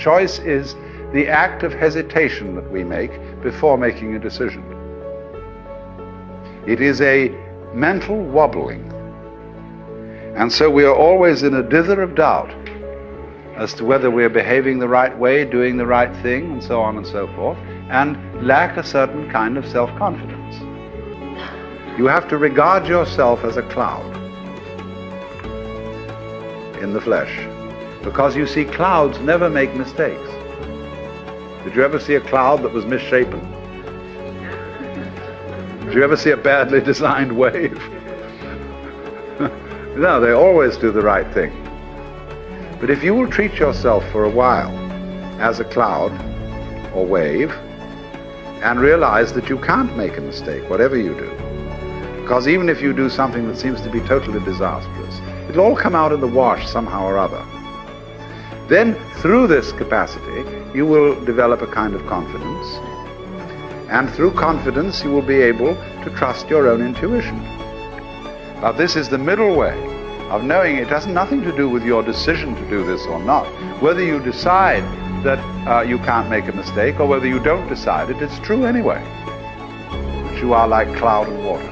Choice is the act of hesitation that we make before making a decision. It is a mental wobbling. And so we are always in a dither of doubt as to whether we're behaving the right way, doing the right thing, and so on and so forth, and lack a certain kind of self-confidence. You have to regard yourself as a cloud in the flesh, because you see, clouds never make mistakes. Did you ever see a cloud that was misshapen? Did you ever see a badly designed wave? No, they always do the right thing. But if you will treat yourself for a while as a cloud or wave and realize that you can't make a mistake, whatever you do, because even if you do something that seems to be totally disastrous, it'll all come out in the wash somehow or other. Then, through this capacity, you will develop a kind of confidence, and through confidence you will be able to trust your own intuition. Now, this is the middle way of knowing it has nothing to do with your decision to do this or not. Whether you decide that you can't make a mistake or whether you don't decide it, it's true anyway. But you are like cloud and water.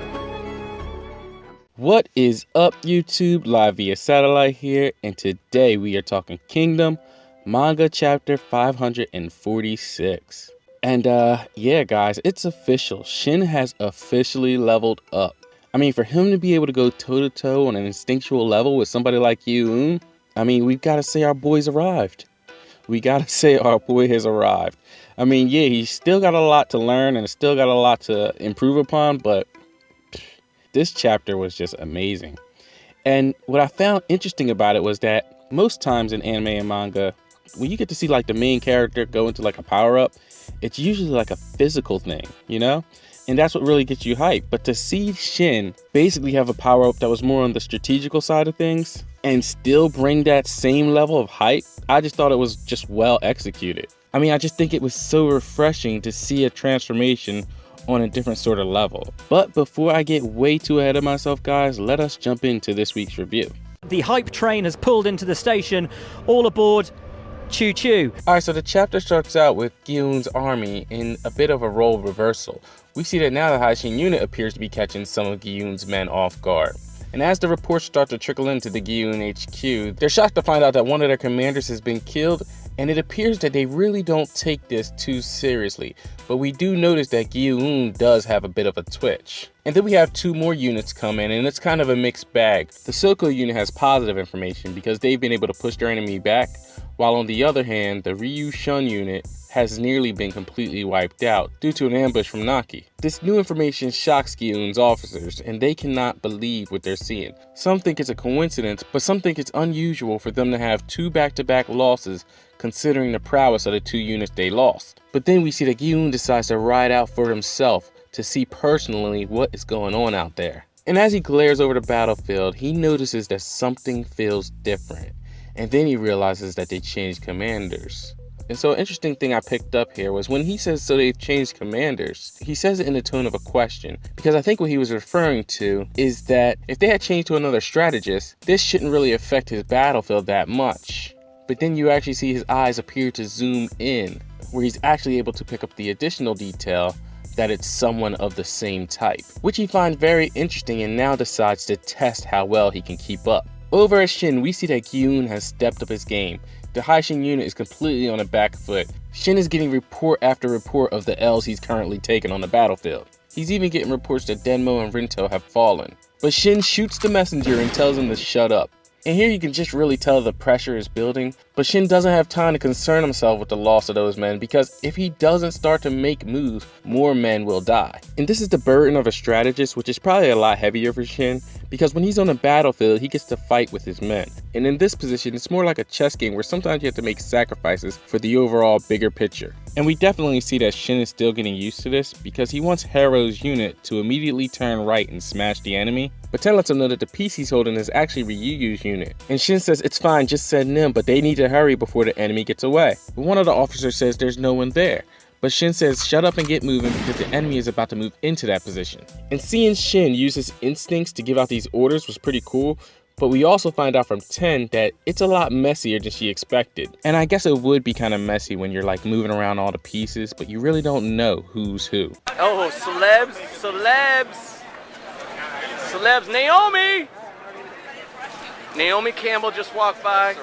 What is up, YouTube? Live via satellite here, and today we are talking Kingdom, Manga chapter 546. And yeah, guys, it's official. Shin has officially leveled up. I mean, for him to be able to go toe-to-toe on an instinctual level with somebody like Gyun, I mean, we've got to say our boy's arrived. We got to say our boy has arrived. I mean, yeah, he's still got a lot to learn and still got a lot to improve upon, but this chapter was just amazing. And what I found interesting about it was that most times in anime and manga, when you get to see like the main character go into like a power-up, it's usually like a physical thing, you know? And that's what really gets you hyped. But to see Shin basically have a power-up that was more on the strategical side of things and still bring that same level of hype, I just thought it was just well executed. I mean, I just think it was so refreshing to see a transformation on a different sort of level. But before I get way too ahead of myself, guys, let us jump into this week's review. The hype train has pulled into the station. All aboard. Choo choo. Alright, so the chapter starts out with Gyun's army in a bit of a role reversal. We see that now the Haishin unit appears to be catching some of Gyun's men off guard. And as the reports start to trickle into the Gyun HQ, they're shocked to find out that one of their commanders has been killed, and it appears that they really don't take this too seriously. But we do notice that Gyun does have a bit of a twitch. And then we have two more units come in, and it's kind of a mixed bag. The Soko unit has positive information because they've been able to push their enemy back, while on the other hand, the Ryu Shun unit has nearly been completely wiped out due to an ambush from Naki. This new information shocks Gyun's officers, and they cannot believe what they're seeing. Some think it's a coincidence, but some think it's unusual for them to have two back-to-back losses considering the prowess of the two units they lost. But then we see that Gyun decides to ride out for himself to see personally what is going on out there. And as he glares over the battlefield, he notices that something feels different. And then he realizes that they changed commanders. And so an interesting thing I picked up here was when he says, so they've changed commanders, he says it in the tone of a question. Because I think what he was referring to is that if they had changed to another strategist, this shouldn't really affect his battlefield that much. But then you actually see his eyes appear to zoom in, where he's actually able to pick up the additional detail that it's someone of the same type, which he finds very interesting and now decides to test how well he can keep up. Over at Shin, we see that Gyun has stepped up his game. The Haishin unit is completely on the back foot. Shin is getting report after report of the L's he's currently taken on the battlefield. He's even getting reports that Denmo and Rinto have fallen. But Shin shoots the messenger and tells him to shut up. And here you can just really tell the pressure is building, but Shin doesn't have time to concern himself with the loss of those men, because if he doesn't start to make moves, more men will die. And this is the burden of a strategist, which is probably a lot heavier for Shin, because when he's on the battlefield, he gets to fight with his men. And in this position, it's more like a chess game where sometimes you have to make sacrifices for the overall bigger picture. And we definitely see that Shin is still getting used to this, because he wants Harrow's unit to immediately turn right and smash the enemy. But Ten lets him know that the piece he's holding is actually Ryu's unit. And Shin says it's fine, just send them, but they need to hurry before the enemy gets away. But one of the officers says there's no one there. But Shin says shut up and get moving because the enemy is about to move into that position. And seeing Shin use his instincts to give out these orders was pretty cool. But we also find out from 10 that it's a lot messier than she expected. And I guess it would be kind of messy when you're like moving around all the pieces, but you really don't know who's who. Oh, celebs, Naomi Campbell just walked by.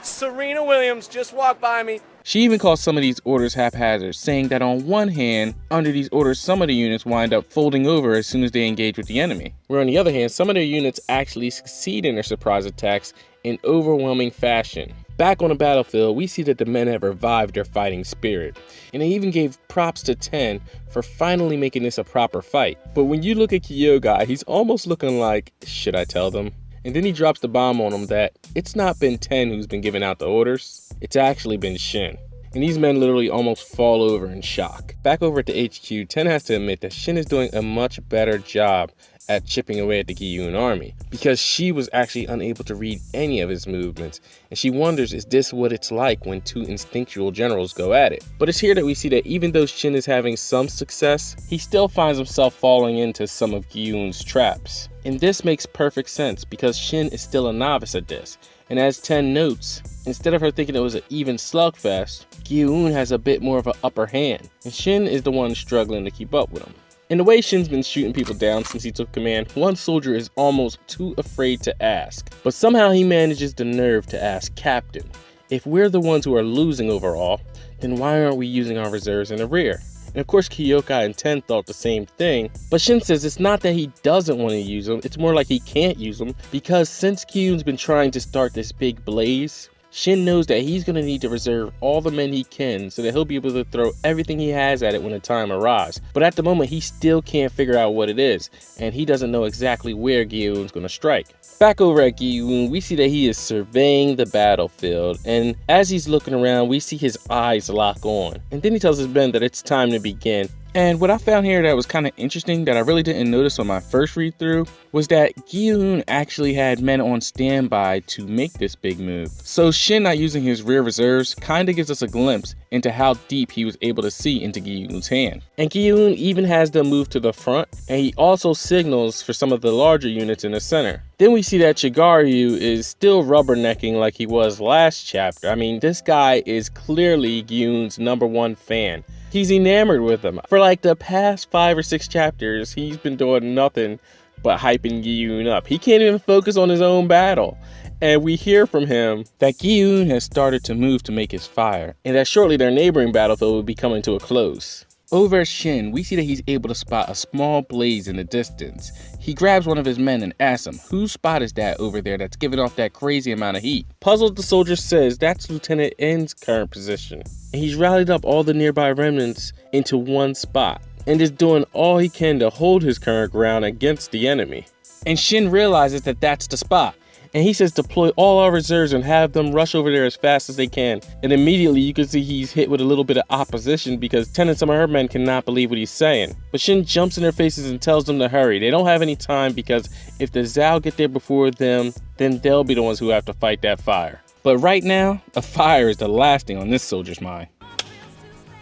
Serena Williams just walked by me. She even calls some of these orders haphazard, saying that on one hand, under these orders, some of the units wind up folding over as soon as they engage with the enemy. Where on the other hand, some of their units actually succeed in their surprise attacks in overwhelming fashion. Back on the battlefield, we see that the men have revived their fighting spirit, and they even gave props to 10 for finally making this a proper fight. But when you look at Kyokai, he's almost looking like, should I tell them? And then he drops the bomb on them that it's not been 10 who's been giving out the orders, it's actually been Shin. And these men literally almost fall over in shock. Back over at the HQ, 10 has to admit that Shin is doing a much better job at chipping away at the Gyun army, because she was actually unable to read any of his movements, and she wonders, is this what it's like when two instinctual generals go at it? But it's here that we see that even though Shin is having some success, he still finds himself falling into some of Gyun's traps. And this makes perfect sense because Shin is still a novice at this, and as 10 notes, instead of her thinking it was an even slugfest, Gyun has a bit more of an upper hand, and Shin is the one struggling to keep up with him. And the way Shin's been shooting people down since he took command, one soldier is almost too afraid to ask. But somehow he manages the nerve to ask Captain, if we're the ones who are losing overall, then why aren't we using our reserves in the rear? And of course Kyokai and 10 thought the same thing, but Shin says it's not that he doesn't want to use them, it's more like he can't use them, because since Gyun's been trying to start this big blaze, Shin knows that he's going to need to reserve all the men he can so that he'll be able to throw everything he has at it when the time arrives. But at the moment, he still can't figure out what it is, and he doesn't know exactly where Gyun's going to strike. Back over at Gyun, we see that he is surveying the battlefield, and as he's looking around, we see his eyes lock on. And then he tells his men that it's time to begin. And what I found here that was kind of interesting that I really didn't notice on my first read through was that Gyun actually had men on standby to make this big move. So Shin not using his rear reserves kind of gives us a glimpse into how deep he was able to see into Gyun's hand. And Gyun even has them move to the front, and he also signals for some of the larger units in the center. Then we see that Chigaryu is still rubbernecking like he was last chapter. I mean, this guy is clearly Gyun's #1 fan. He's enamored with him. For like the past 5 or 6 chapters, he's been doing nothing but hyping Gyun up. He can't even focus on his own battle. And we hear from him that Gyun has started to move to make his fire, and that shortly their neighboring battlefield will be coming to a close. Over at Shin, we see that he's able to spot a small blaze in the distance. He grabs one of his men and asks him, whose spot is that over there that's giving off that crazy amount of heat? Puzzled, the soldier says that's Lieutenant N's current position. And he's rallied up all the nearby remnants into one spot, and is doing all he can to hold his current ground against the enemy. And Shin realizes that that's the spot. And he says deploy all our reserves and have them rush over there as fast as they can. And immediately you can see he's hit with a little bit of opposition because 10 and some of her men cannot believe what he's saying. But Shin jumps in their faces and tells them to hurry. They don't have any time because if the Zhao get there before them, then they'll be the ones who have to fight that fire. But right now, a fire is the last thing on this soldier's mind.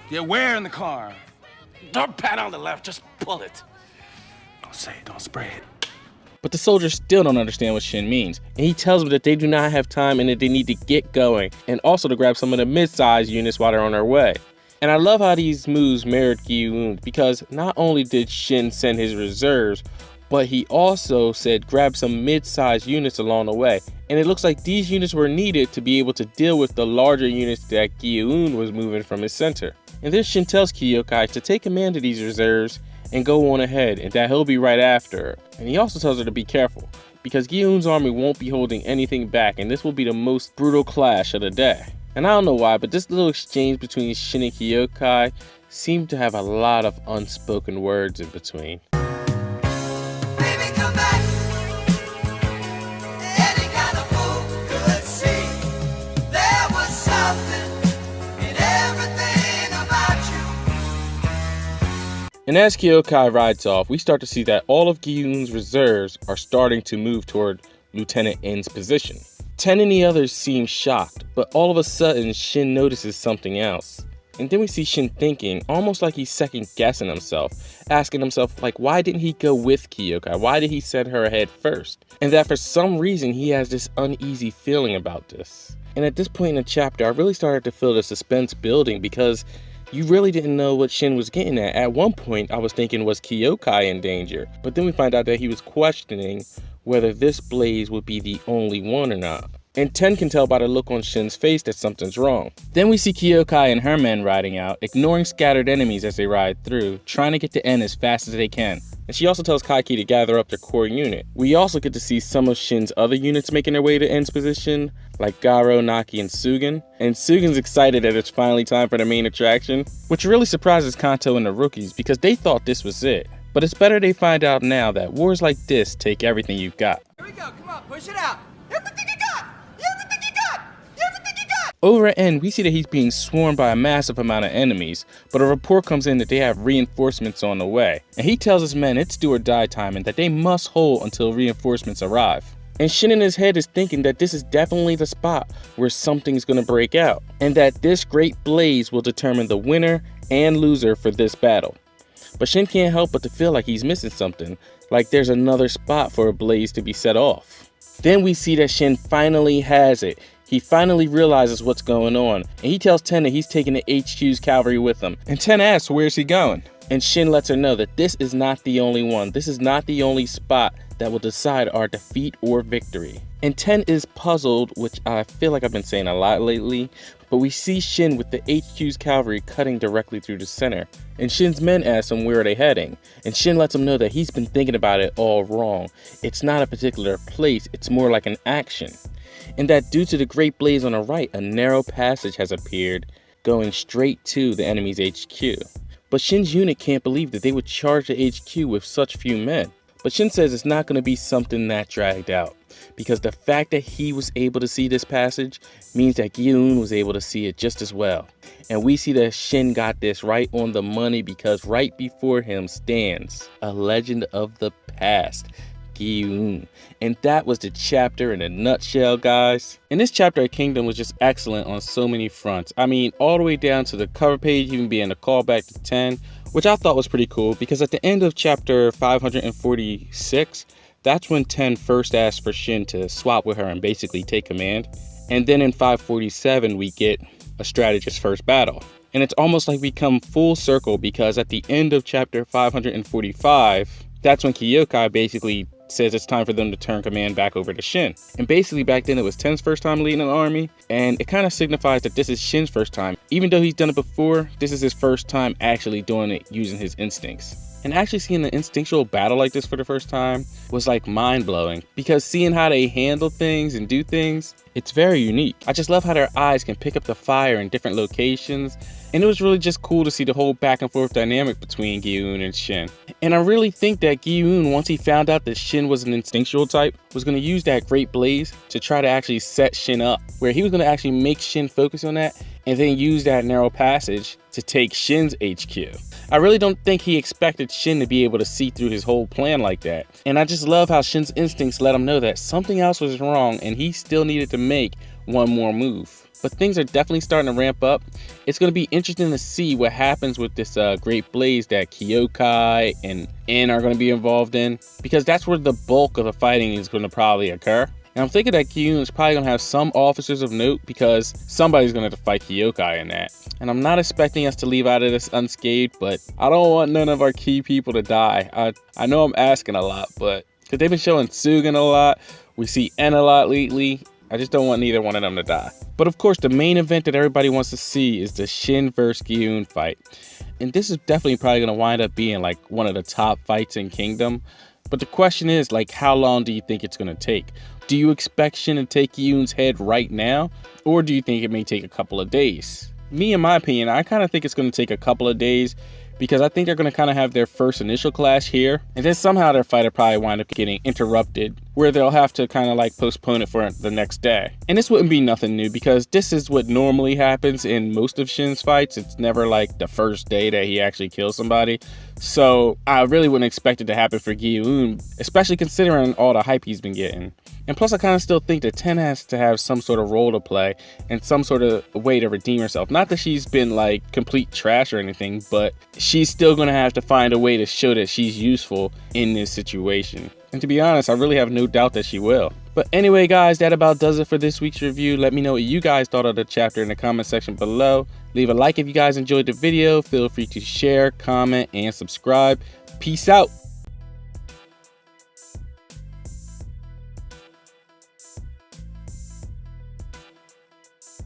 Yeah, where in the car? Don't pat on the left, just pull it. Don't say it, don't spray it. But the soldiers still don't understand what Shin means, and he tells them that they do not have time and that they need to get going, and also to grab some of the mid-sized units while they're on their way. And I love how these moves mirrored Gyun, because not only did Shin send his reserves, but he also said grab some mid-sized units along the way. And it looks like these units were needed to be able to deal with the larger units that Gyun was moving from his center. And then Shin tells Kyokai to take command of these reserves and go on ahead, and that he'll be right after her. And he also tells her to be careful, because Gyun's army won't be holding anything back, and this will be the most brutal clash of the day. And I don't know why, but this little exchange between Shin and Kyokai seemed to have a lot of unspoken words in between. And as Kyokai rides off, we start to see that all of Gyun's reserves are starting to move toward Lieutenant N's position. 10 and the others seem shocked, but all of a sudden Shin notices something else. And then we see Shin thinking, almost like he's second guessing himself, asking himself like, why didn't he go with Kyokai? Why did he send her ahead first? And that for some reason he has this uneasy feeling about this. And at this point in the chapter, I really started to feel the suspense building because you really didn't know what Shin was getting at. At one point, I was thinking, was Kyokai in danger? But then we find out that he was questioning whether this blaze would be the only one or not. And Ten can tell by the look on Shin's face that something's wrong. Then we see Kyokai and her men riding out, ignoring scattered enemies as they ride through, trying to get to N as fast as they can. And she also tells Kaiki to gather up their core unit. We also get to see some of Shin's other units making their way to N's position, like Garo, Naki, and Sugen. And Sugen's excited that it's finally time for the main attraction, which really surprises Kanto and the rookies because they thought this was it. But it's better they find out now that wars like this take everything you've got. Here we go, come on, push it out. Everything you got! Everything you got! Everything you got! Over at N, we see that he's being swarmed by a massive amount of enemies, but a report comes in that they have reinforcements on the way. And he tells his men it's do or die time and that they must hold until reinforcements arrive. And Shin in his head is thinking that this is definitely the spot where something's gonna break out, and that this great blaze will determine the winner and loser for this battle. But Shin can't help but to feel like he's missing something, like there's another spot for a blaze to be set off. Then we see that Shin finally has it. He finally realizes what's going on, and he tells Ten that he's taking the HQ's cavalry with him. And Ten asks, where's he going? And Shin lets her know that this is not the only one. This is not the only spot that will decide our defeat or victory. And Ten is puzzled, which I feel like I've been saying a lot lately, but we see Shin with the HQ's cavalry cutting directly through the center. And Shin's men ask him where are they heading, and Shin lets him know that he's been thinking about it all wrong. It's not a particular place, it's more like an action. And that due to the great blaze on the right, a narrow passage has appeared, going straight to the enemy's HQ. But Shin's unit can't believe that they would charge the HQ with such few men. But Shin says it's not going to be something that dragged out, because the fact that he was able to see this passage means that Gyun was able to see it just as well. And we see that Shin got this right on the money because right before him stands a legend of the past, Gyun. And that was the chapter in a nutshell, guys. And this chapter of Kingdom was just excellent on so many fronts. I mean, all the way down to the cover page even being a callback to 10, which I thought was pretty cool because at the end of chapter 546, that's when 10 first asked for Shin to swap with her and basically take command. And then in 547, we get a strategist first battle. And it's almost like we come full circle because at the end of chapter 545, that's when Kyokai basically says it's time for them to turn command back over to Shin. And basically back then it was Ten's first time leading an army, and it kind of signifies that this is Shin's first time. Even though he's done it before, this is his first time actually doing it using his instincts. And actually seeing an instinctual battle like this for the first time was like mind-blowing, because seeing how they handle things and do things, it's very unique. I just love how their eyes can pick up the fire in different locations, and it was really just cool to see the whole back and forth dynamic between Gyun and Shin. And I really think that Gyun, once he found out that Shin was an instinctual type, was going to use that great blaze to try to actually set Shin up, where he was going to actually make Shin focus on that and then use that narrow passage to take Shin's HQ. I really don't think he expected Shin to be able to see through his whole plan like that. And I just love how Shin's instincts let him know that something else was wrong and he still needed to make one more move. But things are definitely starting to ramp up. It's going to be interesting to see what happens with this great blaze that Kyokai and N are going to be involved in, because that's where the bulk of the fighting is going to probably occur. And I'm thinking that Gyun is probably going to have some officers of note because somebody's going to have to fight Kyokai in that. And I'm not expecting us to leave out of this unscathed, but I don't want none of our key people to die. I know I'm asking a lot, but because they've been showing Sugen a lot, we see N a lot lately, I just don't want neither one of them to die. But of course, the main event that everybody wants to see is the Shin vs. Gyun fight. And this is definitely probably going to wind up being like one of the top fights in Kingdom. But the question is, like, how long do you think it's going to take? Do you expect Shin to take Gyun's head right now? Or do you think it may take a couple of days? Me, in my opinion, I kind of think it's going to take a couple of days, because I think they're going to kind of have their first initial clash here, and then somehow their fight will probably wind up getting interrupted, where they'll have to kind of like postpone it for the next day. And this wouldn't be nothing new, because this is what normally happens in most of Shin's fights. It's never like the first day that he actually kills somebody. So I really wouldn't expect it to happen for Gyun, especially considering all the hype he's been getting. And plus, I kind of still think that Ten has to have some sort of role to play and some sort of way to redeem herself. Not that she's been like complete trash or anything, but she's still going to have to find a way to show that she's useful in this situation. And to be honest, I really have no doubt that she will. But anyway, guys, that about does it for this week's review. Let me know what you guys thought of the chapter in the comment section below. Leave a like if you guys enjoyed the video. Feel free to share, comment, and subscribe. Peace out.